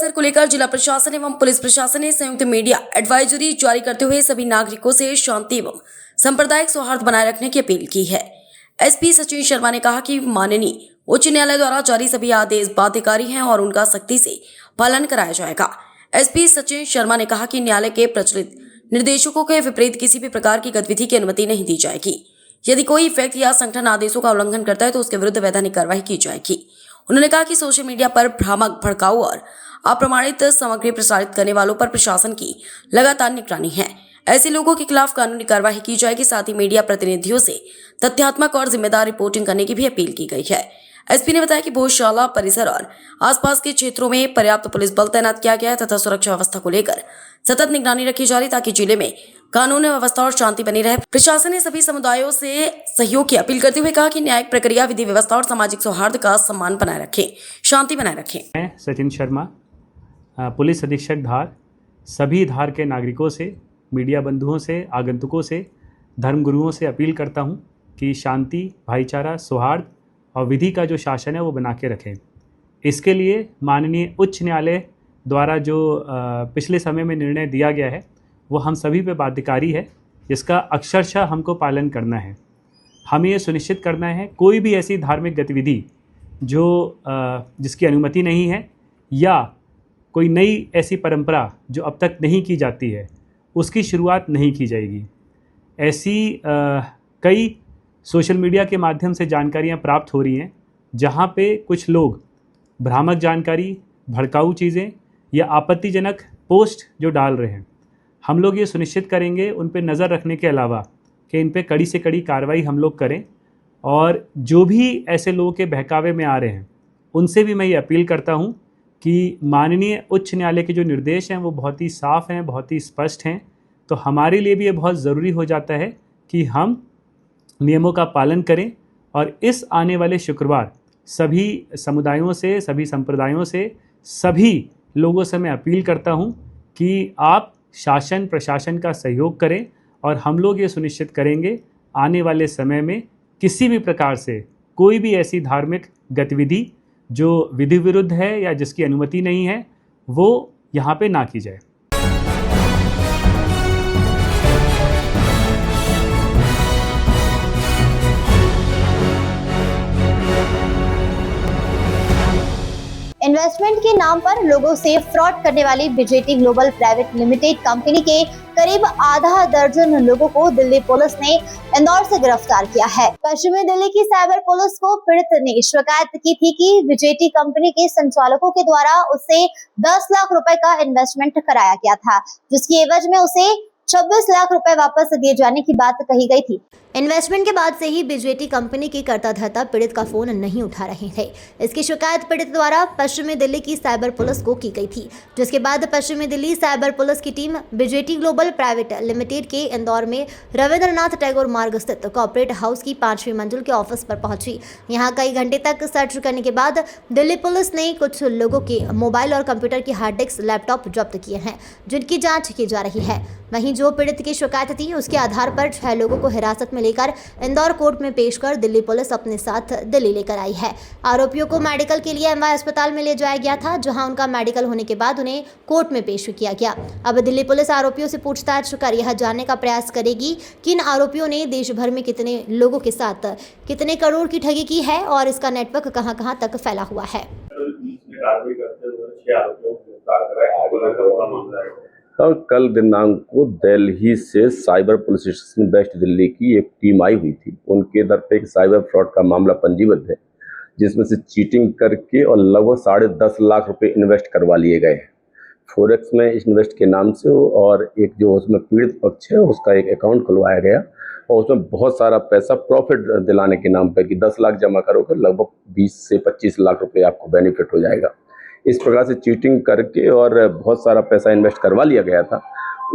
परिसर को लेकर जिला प्रशासन एवं पुलिस प्रशासन ने संयुक्त मीडिया एडवाइजरी जारी करते हुए सभी नागरिकों से शांति एवं सांप्रदायिक सौहार्द बनाए रखने की अपील की है। एसपी सचिन शर्मा ने कहा कि माननीय उच्च न्यायालय द्वारा जारी सभी आदेश बाध्यकारी हैं और उनका सख्ती से पालन कराया जाएगा। एसपी सचिन शर्मा ने कहा कि न्यायालय के प्रचलित निर्देशों के विपरीत किसी भी प्रकार की गतिविधि की अनुमति नहीं दी जाएगी। यदि कोई व्यक्ति या संगठन आदेशों का उल्लंघन करता है तो उसके विरुद्ध वैधानिक कार्रवाई की जाएगी। उन्होंने कहा कि सोशल मीडिया पर भ्रामक, भड़काऊ और अप्रमाणित सामग्री प्रसारित करने वालों पर प्रशासन की लगातार निगरानी है। ऐसे लोगों के खिलाफ कानूनी कार्रवाई की जाएगी। साथ ही मीडिया प्रतिनिधियों से तथ्यात्मक और जिम्मेदार रिपोर्टिंग करने की भी अपील की गई है। एसपी ने बताया कि भोजशाला परिसर और आसपास के क्षेत्रों में पर्याप्त पुलिस बल तैनात किया गया है तथा सुरक्षा व्यवस्था को लेकर सतत निगरानी रखी जा रही ताकि जिले में कानून व्यवस्था और शांति बनी रहे। प्रशासन ने सभी समुदायों से सहयोग की अपील करते हुए कहा कि न्यायिक प्रक्रिया, विधि व्यवस्था और सामाजिक सौहार्द का सम्मान बनाए रखें, शांति बनाए रखें। मैं सचिन शर्मा, पुलिस अधीक्षक धार, सभी धार के नागरिकों से, मीडिया बंधुओं से, आगंतुकों से, धर्मगुरुओं से अपील करता हूं कि शांति, भाईचारा, सौहार्द और विधि का जो शासन है वो बना के रखें। इसके लिए माननीय उच्च न्यायालय द्वारा जो पिछले समय में निर्णय दिया गया है वो हम सभी पे बाध्यकारी है, जिसका अक्षरशः हमको पालन करना है। हमें ये सुनिश्चित करना है कोई भी ऐसी धार्मिक गतिविधि जो जिसकी अनुमति नहीं है या कोई नई ऐसी परंपरा जो अब तक नहीं की जाती है उसकी शुरुआत नहीं की जाएगी। ऐसी कई सोशल मीडिया के माध्यम से जानकारियां प्राप्त हो रही हैं जहां पे कुछ लोग भ्रामक जानकारी, भड़काऊ चीज़ें या आपत्तिजनक पोस्ट जो डाल रहे हैं। हम लोग ये सुनिश्चित करेंगे उन पे नज़र रखने के अलावा कि इन पे कड़ी से कड़ी कार्रवाई हम लोग करें, और जो भी ऐसे लोगों के बहकावे में आ रहे हैं उनसे भी मैं ये अपील करता हूँ कि माननीय उच्च न्यायालय के जो निर्देश हैं वो बहुत ही साफ़ हैं, बहुत ही स्पष्ट हैं। तो हमारे लिए भी ये बहुत ज़रूरी हो जाता है कि हम नियमों का पालन करें। और इस आने वाले शुक्रवार सभी समुदायों से, सभी संप्रदायों से, सभी लोगों से मैं अपील करता हूं कि आप शासन प्रशासन का सहयोग करें और हम लोग ये सुनिश्चित करेंगे आने वाले समय में किसी भी प्रकार से कोई भी ऐसी धार्मिक गतिविधि जो विधि विरुद्ध है या जिसकी अनुमति नहीं है वो यहाँ पे ना की जाए। इन्वेस्टमेंट के नाम पर लोगों से फ्रॉड करने वाली BJT global private limited company के करीब आधा दर्जन लोगों को दिल्ली पुलिस ने इंदौर से गिरफ्तार किया है। पश्चिमी दिल्ली की साइबर पुलिस को पीड़ित ने शिकायत की थी कि बीजेटी कंपनी के संचालकों के द्वारा उससे 10 लाख रुपए का इन्वेस्टमेंट कराया गया था, जिसकी एवज में उसे 26 लाख रुपए वापस दिए जाने की बात कही गई थी। इन्वेस्टमेंट के बाद से ही बीजेटी कंपनी के कर्ता धर्ता पीड़ित का फोन नहीं उठा रहे थे। इसकी शिकायत पीड़ित द्वारा पश्चिमी दिल्ली की साइबर पुलिस को की गई थी, जिसके बाद पश्चिमी दिल्ली साइबर पुलिस की team BJT global private limited के इंदौर में रविंद्रनाथ टैगोर मार्ग स्थित कॉर्पोरेट हाउस की 5वीं मंजिल के ऑफिस पर पहुंची। यहाँ कई घंटे तक सर्च करने के बाद दिल्ली पुलिस ने कुछ लोगों के मोबाइल और कंप्यूटर की हार्ड डिस्क, लैपटॉप जब्त किए हैं, जिनकी जाँच की जा रही है। वहीं जो पीड़ित की शिकायत थी उसके आधार पर 6 लोगों को हिरासत में लेकर इंदौर कोर्ट में पेश कर दिल्ली पुलिस अपने साथ दिल्ली लेकर आई है। आरोपियों को मेडिकल के लिए एमवाई अस्पताल में ले जाया गया था, जहां उनका मेडिकल होने के बाद उन्हें कोर्ट में पेश किया गया। अब दिल्ली पुलिस आरोपियों से पूछताछ कर यह जानने का प्रयास करेगी कि इन आरोपियों ने देश भर में कितने लोगों के साथ कितने करोड़ की ठगी की है और इसका नेटवर्क कहां-कहां तक फैला हुआ है। और कल दिनांक को दिल्ली से cyber police station west Delhi की एक टीम आई हुई थी। उनके दर पे एक साइबर फ्रॉड का मामला पंजीबद्ध है, जिसमें से चीटिंग करके और लगभग 10.5 लाख रुपए इन्वेस्ट करवा लिए गए हैं फॉरेक्स में इन्वेस्ट के नाम से। और एक जो उसमें पीड़ित पक्ष है उसका एक अकाउंट खुलवाया गया और उसमें बहुत सारा पैसा प्रॉफिट दिलाने के नाम पर कि 10 लाख जमा करोगे लगभग 20 से 25 लाख रुपए आपको बेनिफिट हो जाएगा। इस प्रकार से चीटिंग करके और बहुत सारा पैसा इन्वेस्ट करवा लिया गया था।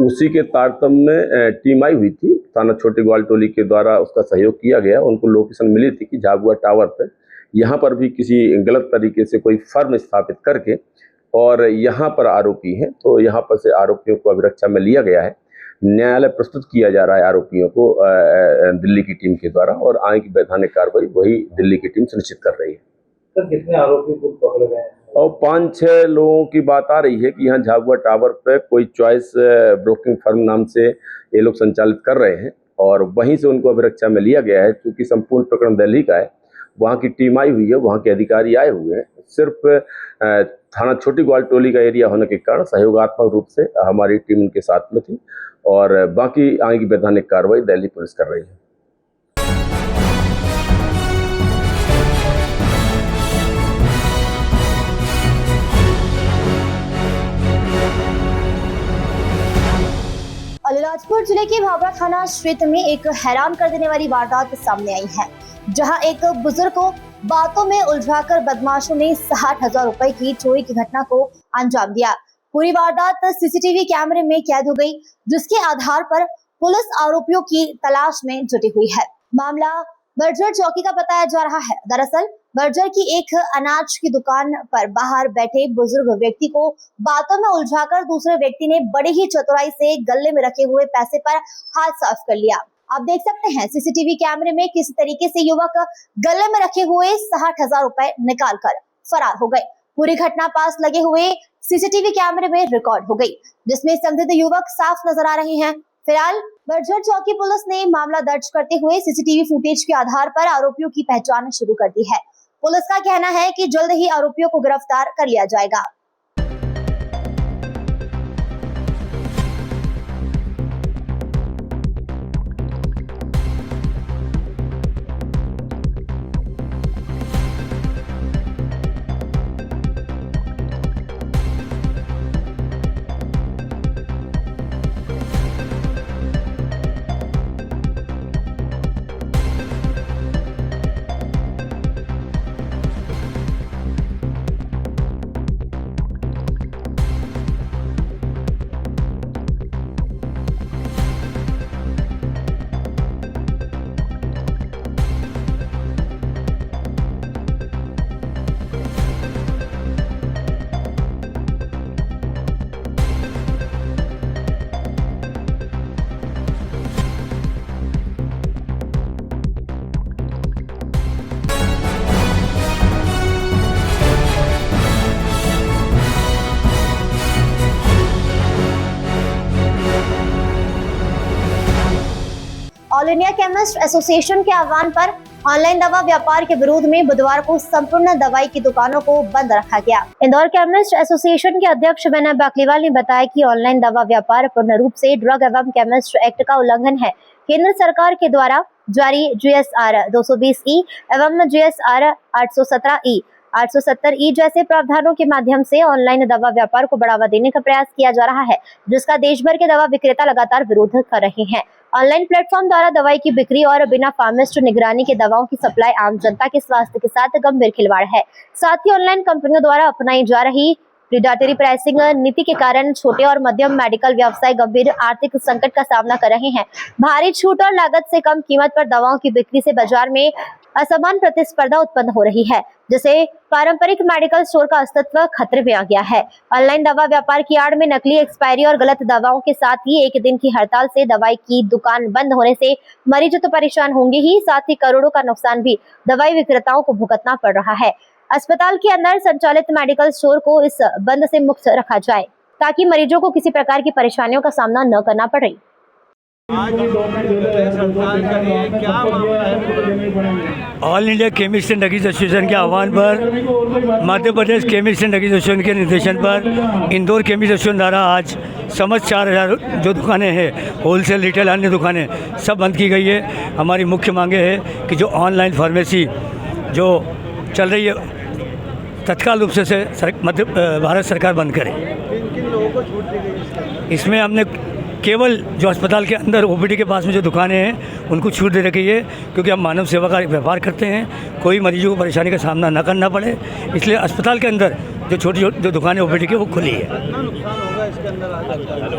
उसी के तारतम्य में टीम आई हुई थी, थाना छोटी ग्वालटोली के द्वारा उसका सहयोग किया गया। उनको लोकेशन मिली थी कि झाबुआ टावर पर यहाँ पर भी किसी गलत तरीके से कोई फर्म स्थापित करके और यहाँ पर आरोपी हैं, तो यहाँ पर से आरोपियों को अभिरक्षा में लिया गया है। न्यायालय प्रस्तुत किया जा रहा है आरोपियों को दिल्ली की टीम के द्वारा, और आगे की वैधानिक कार्रवाई वही दिल्ली की टीम सुनिश्चित कर रही है। सर, कितने आरोपी को पकड़े गए हैं? और 5-6 लोगों की बात आ रही है कि यहाँ झाबुआ टावर पे कोई चॉइस ब्रोकिंग फर्म नाम से ये लोग संचालित कर रहे हैं और वहीं से उनको अभिरक्षा में लिया गया है। क्योंकि संपूर्ण प्रकरण दिल्ली का है, वहाँ की टीम आई हुई है, वहाँ के अधिकारी आए हुए हैं। सिर्फ थाना छोटी ग्वालटोली का एरिया होने के कारण सहयोगात्मक रूप से हमारी टीम उनके साथ में थी और बाकी आगे की वैधानिक कार्रवाई दिल्ली पुलिस कर रही है। अलीराजपुर जिले के भाभरा थाना क्षेत्र में एक हैरान कर देने वाली वारदात सामने आई है, जहां एक बुजुर्ग को बातों में उलझाकर बदमाशों ने 60,000 रुपए की चोरी की घटना को अंजाम दिया। पूरी वारदात सीसीटीवी कैमरे में कैद हो गई, जिसके आधार पर पुलिस आरोपियों की तलाश में जुटी हुई है। मामला बर्जर चौकी का बताया जा रहा है। दरअसल बर्जर की एक अनाज की दुकान पर बाहर बैठे बुजुर्ग व्यक्ति को बातों में उलझाकर दूसरे व्यक्ति ने बड़ी ही चतुराई से गले में रखे हुए पैसे पर हाथ साफ कर लिया। आप देख सकते हैं सीसीटीवी कैमरे में किस तरीके से युवक गले में रखे हुए 60,000 रुपए निकाल कर फरार हो गए। पूरी घटना पास लगे हुए सीसीटीवी कैमरे में रिकॉर्ड हो गई, जिसमें संदिग्ध युवक साफ नजर आ रहे हैं। फिलहाल बर्जर चौकी पुलिस ने मामला दर्ज करते हुए सीसीटीवी फुटेज के आधार पर आरोपियों की पहचान शुरू कर दी है। पुलिस का कहना है कि जल्द ही आरोपियों को गिरफ्तार कर लिया जाएगा। ऑल इंडिया केमिस्ट एसोसिएशन के आह्वान पर ऑनलाइन दवा व्यापार के विरोध में बुधवार को संपूर्ण दवाई की दुकानों को बंद रखा गया। इंदौर केमिस्ट एसोसिएशन के अध्यक्ष विनय बाकलीवाल ने बताया कि ऑनलाइन दवा व्यापार पूर्ण रूप से ड्रग एवं केमिस्ट एक्ट का उल्लंघन है। केंद्र सरकार के द्वारा जारी GSR 220E एवं GSR 817E 870E जैसे प्रावधानों के माध्यम से ऑनलाइन दवा व्यापार को बढ़ावा देने का प्रयास किया जा रहा है, जिसका देश भर के दवा विक्रेता लगातार विरोध कर रहे हैं। ऑनलाइन प्लेटफॉर्म द्वारा दवाई की बिक्री और बिना फार्मासिस्ट निगरानी के दवाओं की सप्लाई आम जनता के स्वास्थ्य के साथ गंभीर खिलवाड़ है। साथ ही ऑनलाइन कंपनियों द्वारा अपनाई जा रही प्रीडेटरी प्राइसिंग नीति के कारण छोटे और मध्यम मेडिकल व्यवसाय गंभीर आर्थिक संकट का सामना कर रहे हैं। भारी छूट और लागत से कम कीमत पर दवाओं की बिक्री से बाजार में असमान प्रतिस्पर्धा उत्पन्न हो रही है, जिससे पारंपरिक मेडिकल स्टोर का अस्तित्व खतरे में आ गया है। ऑनलाइन दवा व्यापार की आड़ में नकली एक्सपायरी और गलत दवाओं के साथ ही एक दिन की हड़ताल से दवाई की दुकान बंद होने से मरीज तो परेशान होंगे ही, साथ ही करोड़ों का नुकसान भी दवाई विक्रेताओं को भुगतना पड़ रहा है। अस्पताल के अंदर संचालित मेडिकल स्टोर को इस बंद से मुक्त रखा जाए, ताकि मरीजों को किसी प्रकार की परेशानियों का सामना न करना पड़े। All India chemist and drugs association के आह्वान पर Madhya Pradesh chemist and drugs association के निर्देशन पर इंदौर केमिस्ट एसोसिएशन द्वारा आज समस्त 4,000 जो दुकानें हैं, होलसेल रिटेल अन्य दुकानें सब बंद की गई है। हमारी मुख्य मांगे है कि जो ऑनलाइन फार्मेसी जो चल रही है तत्काल रूप से भारत सरकार बंद करे। इसमें हमने केवल जो अस्पताल के अंदर OPD के पास में जो दुकानें हैं उनको छूट दे रखी है, क्योंकि हम मानव सेवा का व्यापार करते हैं, कोई मरीजों को परेशानी का सामना न करना पड़े, इसलिए अस्पताल के अंदर जो छोटी जो दुकानें OPD की वो खुली है।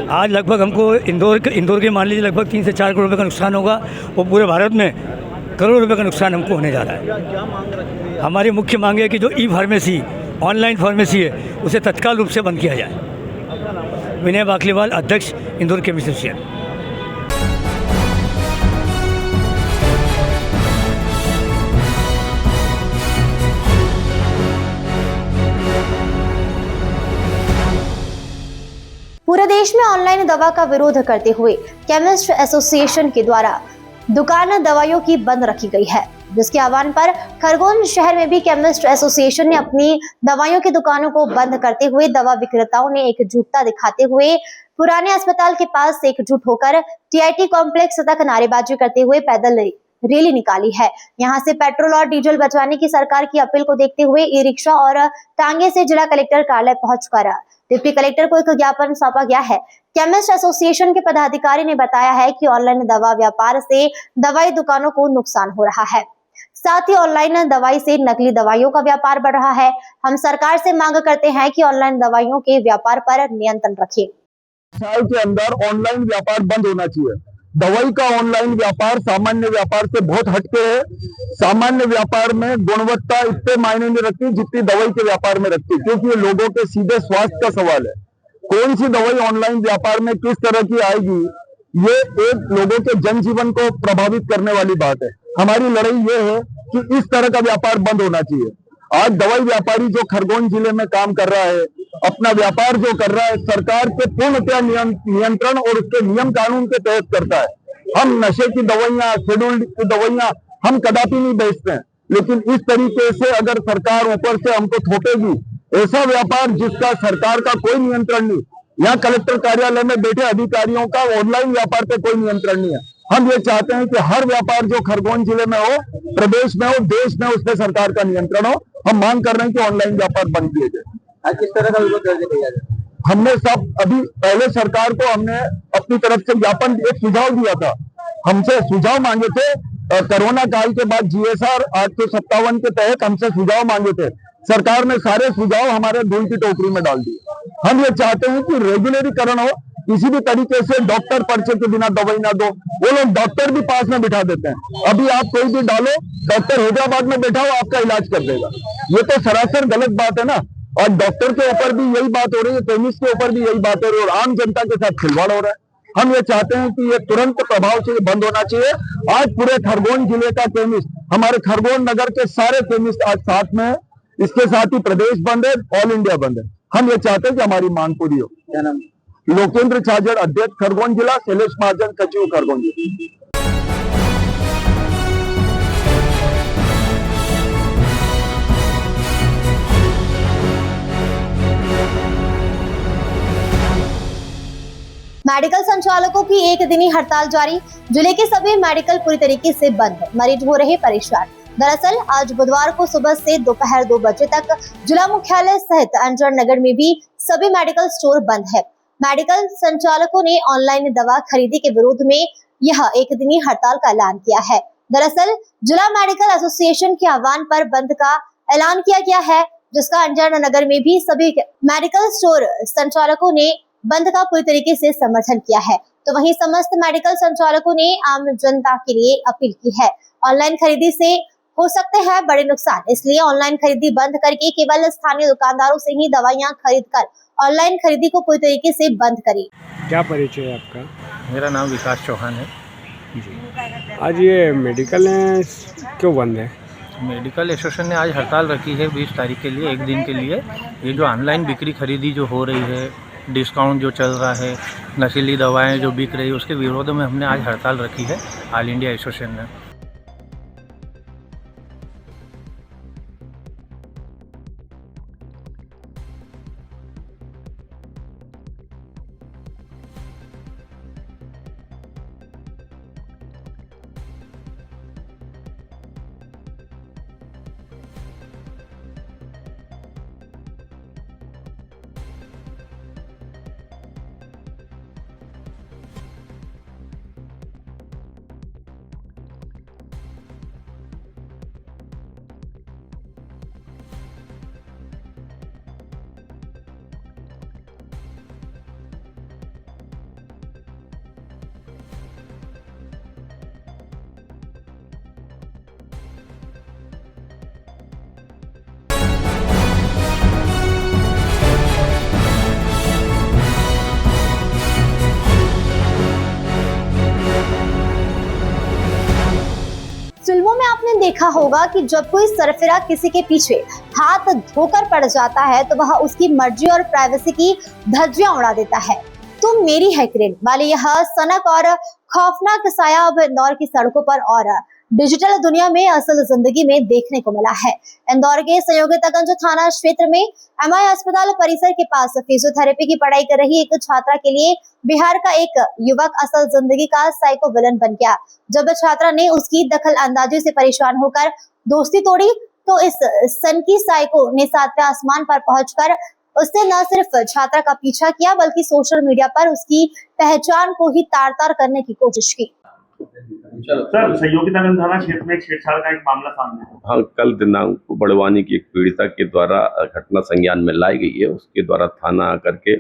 आज लगभग हमको इंदौर के मान लीजिए लगभग 3 से 4 करोड़ रुपये का नुकसान होगा, वो पूरे भारत में करोड़ रुपये का नुकसान हमको होने जा रहा है। हमारी मुख्य मांग है कि जो ई-फार्मेसी ऑनलाइन फार्मेसी है उसे तत्काल रूप से बंद किया जाए। विनय बाकलीवाल, अध्यक्ष इंदौर केमिस्ट एसोसिएशन। प्रदेश में ऑनलाइन दवा का विरोध करते हुए केमिस्ट एसोसिएशन के द्वारा दुकान दवाइयों की बंद रखी गई है, जिसके आह्वान पर खरगोन शहर में भी केमिस्ट एसोसिएशन ने अपनी दवाइयों की दुकानों को बंद करते हुए दवा विक्रेताओं ने एकजुटता दिखाते हुए पुराने अस्पताल के पास एकजुट होकर टीआईटी कॉम्प्लेक्स तक नारेबाजी करते हुए पैदल रैली निकाली है। यहां से पेट्रोल और डीजल बचवाने की सरकार की अपील को देखते हुए ई रिक्शा और टांगे से जिला कलेक्टर कार्यालय पहुंचकर डिप्टी कलेक्टर को एक ज्ञापन सौंपा गया है। केमिस्ट एसोसिएशन के पदाधिकारी ने बताया है कि ऑनलाइन दवा व्यापार से दवाई दुकानों को नुकसान हो रहा है, साथ ही ऑनलाइन दवाई से नकली दवाइयों का व्यापार बढ़ रहा है। हम सरकार से मांग करते हैं कि ऑनलाइन दवाइयों के व्यापार पर नियंत्रण रखे। साल के अंदर ऑनलाइन व्यापार बंद होना चाहिए। दवाई का ऑनलाइन व्यापार सामान्य व्यापार से बहुत हटके है। सामान्य व्यापार में गुणवत्ता इतने मायने नहीं रखती जितनी दवाई के व्यापार में रखती, क्योंकि ये लोगों के सीधे स्वास्थ्य का सवाल है। कौन सी दवाई ऑनलाइन व्यापार में किस तरह की आएगी, ये एक लोगों के जनजीवन को प्रभावित करने वाली बात है। हमारी लड़ाई ये है कि इस तरह का व्यापार बंद होना चाहिए। आज दवाई व्यापारी जो खरगोन जिले में काम कर रहा है, अपना व्यापार जो कर रहा है, सरकार के पूर्णतः नियंत्रण और उसके नियम कानून के तहत करता है। हम नशे की दवाइयां, शेड्यूल्ड की दवाइयां हम कदापि नहीं बेचते हैं, लेकिन इस तरीके से अगर सरकार ऊपर से हमको थोपेगी, ऐसा व्यापार जिसका सरकार का कोई नियंत्रण नहीं, यहाँ कलेक्टर कार्यालय में बैठे अधिकारियों का ऑनलाइन व्यापार पे कोई नियंत्रण नहीं है। हम ये चाहते हैं कि हर व्यापार जो खरगोन जिले में हो, प्रदेश में हो, देश में, उस पर सरकार का नियंत्रण हो। हम मांग कर रहे हैं कि ऑनलाइन व्यापार बंद किए जाए। किस तरह का विरोध दर्ज किया जाए? हमने सब अभी पहले सरकार को हमने अपनी तरफ से ज्ञापन एक सुझाव दिया था, हमसे सुझाव मांगे थे। कोरोना काल के बाद जीएसआर 857 के तहत हमसे सुझाव मांगे थे। सरकार ने सारे सुझाव हमारे धूल की टोकरी में डाल दिए। हम ये चाहते हैं कि रेगुलरीकरण हो, किसी भी तरीके से डॉक्टर पर्चे के बिना दवाई ना दो। वो लोग डॉक्टर भी पास में बिठा देते हैं। अभी आप कोई भी डालो, डॉक्टर हैदराबाद में बैठा हो, आपका इलाज कर देगा। ये तो सरासर गलत बात है ना। और डॉक्टर के ऊपर भी यही बात हो रही है, केमिस्ट के ऊपर भी यही बात हो रही है, और आम जनता के साथ खिलवाड़ हो रहा है। हम ये चाहते हैं कि ये तुरंत प्रभाव से बंद होना चाहिए। आज पूरे खरगोन जिले का केमिस्ट, हमारे खरगोन नगर के सारे केमिस्ट आज साथ में है। इसके साथ ही प्रदेश बंद है, ऑल इंडिया बंद है। हम ये चाहते हैं कि हमारी मांग पूरी हो। क्या नाम? लोकेंद्र छाजड़, अध्यक्ष खरगोन जिला, शैलेश महाजन, सचिव खरगोन जिला। मेडिकल संचालकों की एक दिनी हड़ताल जारी। जिले के सभी मेडिकल पूरी तरीके से बंद, मरीज हो रहे परेशान। दरअसल आज बुधवार को सुबह से दोपहर 2 बजे तक जिला मुख्यालय सहित अंजार नगर में भी सभी मेडिकल स्टोर बंद है। मेडिकल संचालकों ने ऑनलाइन दवा खरीदी के विरोध में यह एक दिनी हड़ताल का ऐलान किया है। दरअसल जिला मेडिकल एसोसिएशन के आह्वान पर बंद का ऐलान किया गया है, जिसका अंजार नगर में भी सभी मेडिकल स्टोर संचालकों ने बंद का पूरी तरीके से समर्थन किया है। तो वहीं समस्त मेडिकल संचालकों ने आम जनता के लिए अपील की है। ऑनलाइन खरीदी से हो सकते हैं बड़े नुकसान, इसलिए ऑनलाइन खरीदी बंद करके केवल स्थानीय दुकानदारों से ही दवाइयां खरीदकर ऑनलाइन खरीदी को पूरी तरीके से बंद करें। क्या परिचय है आपका? मेरा नाम विकास चौहान है जी। आज ये मेडिकल क्यों बंद है? मेडिकल एसोसिएशन ने आज हड़ताल रखी है 20 तारीख के लिए, एक दिन के लिए। ये जो ऑनलाइन बिक्री खरीदी जो हो रही है, डिस्काउंट जो चल रहा है, नशीली दवाएं जो बिक रही है, उसके विरोध में हमने आज हड़ताल रखी है ऑल इंडिया एसोसिएशन ने। फिल्मों में आपने देखा होगा कि जब कोई सरफिरा किसी के पीछे हाथ धोकर पड़ जाता है तो वह उसकी मर्जी और प्राइवेसी की धज्जियां उड़ा देता है। तुम मेरी है किरण वाली यह सनक और खौफनाक साया अब इंदौर की सड़कों पर और डिजिटल दुनिया में असल जिंदगी में देखने को मिला है। इंदौर के संयोगितागंज थाना क्षेत्र में एमआई अस्पताल परिसर के पास फिजियोथेरेपी की पढ़ाई कर रही एक छात्रा के लिए बिहार का एक युवक असल जिंदगी का साइको विलन बन गया। जब छात्रा ने उसकी दखल अंदाजी से परेशान होकर दोस्ती तोड़ी तो इस सनकी साइको ने सातवें आसमान पर पहुंचकर उसने न सिर्फ छात्रा का पीछा किया बल्कि सोशल मीडिया पर उसकी पहचान को ही तार तार करने की कोशिश की। सर, संयोगितागंज थाना क्षेत्र में एक छेड़छाड़ का एक मामला सामने है। हाँ, कल दिनांक को बड़वानी की एक पीड़िता के द्वारा घटना संज्ञान में लाई गई है। उसके द्वारा थाना आकर के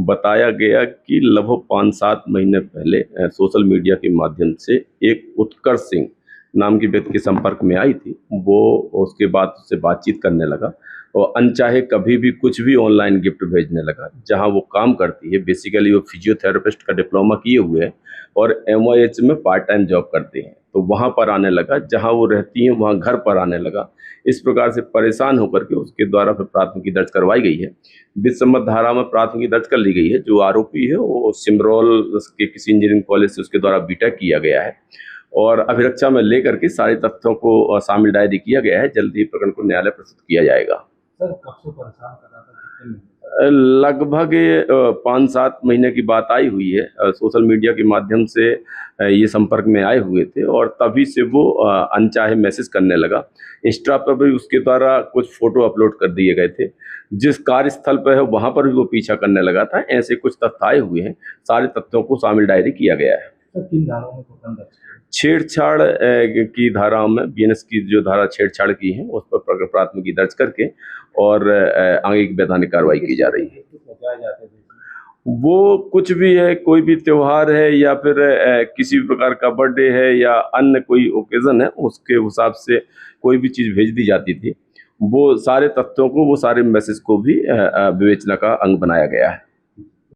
बताया गया कि लगभग 5-7 महीने पहले सोशल मीडिया के माध्यम से एक उत्कर्ष सिंह नाम की व्यक्ति के संपर्क में आई थी। वो उसके बाद उससे बातचीत करने लगा और अनचाहे कभी भी कुछ भी ऑनलाइन गिफ्ट भेजने लगा। जहां वो काम करती है, बेसिकली वो फिजियोथेरेपिस्ट का डिप्लोमा किए हुए हैं और MIH में पार्ट टाइम जॉब करते हैं, तो वहां पर आने लगा। जहां वो रहती हैं वहां घर पर आने लगा। इस प्रकार से परेशान होकर के उसके द्वारा फिर प्राथमिकी दर्ज करवाई गई है। विसम्मत धारा में प्राथमिकी दर्ज कर ली गई है। जो आरोपी है वो सिमरोल के किसी इंजीनियरिंग कॉलेज से उसके द्वारा बीटेक किया गया है और अभिरक्षा में लेकर के सारे तथ्यों को शामिल डायरी किया गया है। जल्दी ही प्रकरण को न्यायालय प्रस्तुत किया जाएगा। सर, कब से परेशान कर रहा था? लगभग 5-7 महीने की बात आई हुई है। सोशल मीडिया के माध्यम से ये संपर्क में आए हुए थे और तभी से वो अनचाहे मैसेज करने लगा। इंस्टा पर भी उसके द्वारा कुछ फोटो अपलोड कर दिए गए थे। जिस कार्यस्थल पर है वहाँ पर भी वो पीछा करने लगा था। ऐसे कुछ तथ्य आए हुए हैं। सारे तथ्यों को शामिल डायरी किया गया है। किन धाराओं में प्रकरण दर्ज? छेड़छाड़ की धाराओं में BNS की जो धारा छेड़छाड़ की है उस पर प्राथमिकी दर्ज करके और आगे की वैधानिक कार्रवाई की जा रही है। वो कुछ भी है, कोई भी त्योहार है या फिर किसी भी प्रकार का बर्थडे है या अन्य कोई ओकेजन है, उसके हिसाब से कोई भी चीज़ भेज दी जाती थी। वो सारे तथ्यों को, वो सारे मैसेज को भी विवेचना का अंग बनाया गया है।